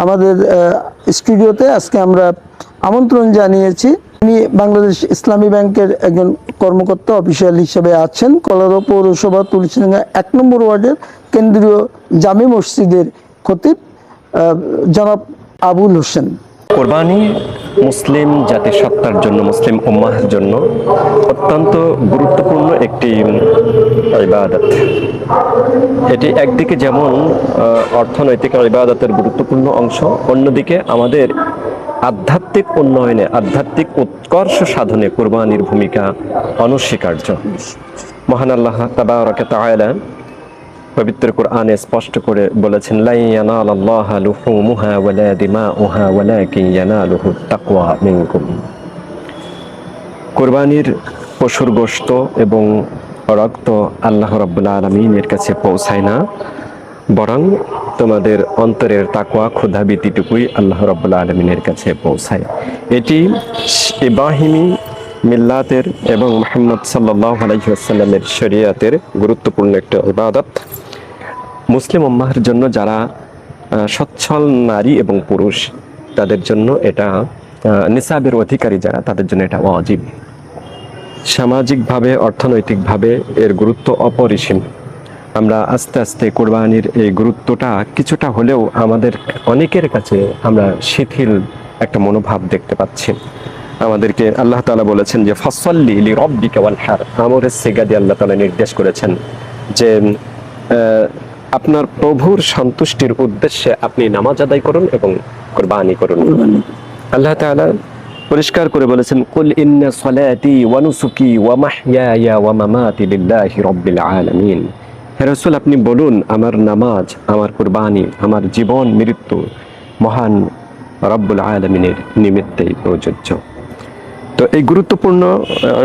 আমাদের স্টুডিওতে আজকে আমরা আমন্ত্রণ জানিয়েছি। উনি বাংলাদেশ ইসলামী ব্যাংকের একজন কর্মকর্তা অফিসিয়াল হিসেবে আছেন। কলারো পৌরসভা তুলসীডাঙ্গা 1 নম্বর ওয়ার্ডের কেন্দ্রীয় জামে মসজিদের খতিব জনাব আবুল হোসেন। কোরবানি মুসলিম জাতিসত্তার জন্য, মুসলিম উম্মাহের জন্য অত্যন্ত গুরুত্বপূর্ণ একটি ইবাদত। এটি একদিকে যেমন অর্থনৈতিক ইবাদতের গুরুত্বপূর্ণ অংশ, অন্যদিকে আমাদের আধ্যাত্মিক উন্নয়নে, আধ্যাত্মিক উৎকর্ষ সাধনে কোরবানির ভূমিকা অনস্বীকার্য। মহান আল্লাহ তাবারাকা তাআলা পবিত্র কোরআনে স্পষ্ট করে বলেছেন, লা ইয়ানালাল্লাহা লুহুমুহা ওয়ালা দিমাউহা ওয়ালাকিন ইয়ানালুহুত তাকওয়া মিনকুম। কুরবানির পশুর গোশত এবং রক্ত আল্লাহ রাব্বুল আলামিনের কাছে পৌঁছায় না, বরং তোমাদের অন্তরের তাকওয়া ক্ষুধাভীতিটুকুই আল্লাহ রাব্বুল আলামিনের কাছে পৌঁছায়। এটি ইব্রাহিমি মিল্লাতের এবং মুহাম্মদ সাল্লাল্লাহু আলাইহি ওয়াসাল্লামের শরীয়তের গুরুত্বপূর্ণ একটা ইবাদত। মুসলিম উম্মাহের জন্য, যারা সচ্ছল নারী এবং পুরুষ, তাদের জন্য এটা নিসাবের অধিকারী যারা, তাদের জন্য এটা ওয়াজিব। সামাজিকভাবে, অর্থনৈতিকভাবে এর গুরুত্ব অপরিসীম। আমরা আস্তে আস্তে কোরবানির এই গুরুত্বটা কিছুটা হলেও আমাদের অনেকের কাছে আমরা শিথিল একটা মনোভাব দেখতে পাচ্ছি। আমাদেরকে আল্লাহ তাআলা বলেছেন যে ফাসল্লি লিরাব্বিকা ওয়ানহার, আমরের সিগা দিয়ে আল্লাহ তাআলা নির্দেশ করেছেন যে আপনার প্রভুর সন্তুষ্টির উদ্দেশ্যে আপনি নামাজ আদায় করুন এবং কুরবানি করুন। আল্লাহ তাআলা পরিষ্কার করে বলেছেন, কুল ইন্না সলাতি ওয়া নুসুকি ওয়া মাহইয়ায়া ওয়া মামাতি লিল্লাহি রাব্বিল আলামিন। হে রাসূল, আপনি বলুন, আমার নামাজ, আমার কুরবানি, আমার জীবন মৃত্যু মহান রব্বুল আলামিনের নিমিত্তেই প্রযোজ্য। তো এই গুরুত্বপূর্ণ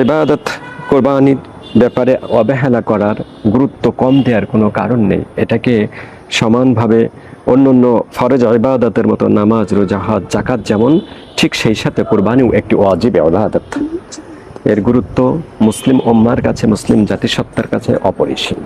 ইবাদত কুরবানির ব্যাপারে অবহেলা করার, গুরুত্ব কম দেওয়ার কোনো কারণ নেই। এটাকে সমানভাবে অন্যান্য ফরজ ইবাদতের মতো নামাজ, রোজা, হজ, যাকাত যেমন, ঠিক সেই সাথে কুরবানিও একটি ওয়াজিব ইবাদত। এর গুরুত্ব মুসলিম উম্মার কাছে, মুসলিম জাতিসত্তার কাছে অপরিসীম।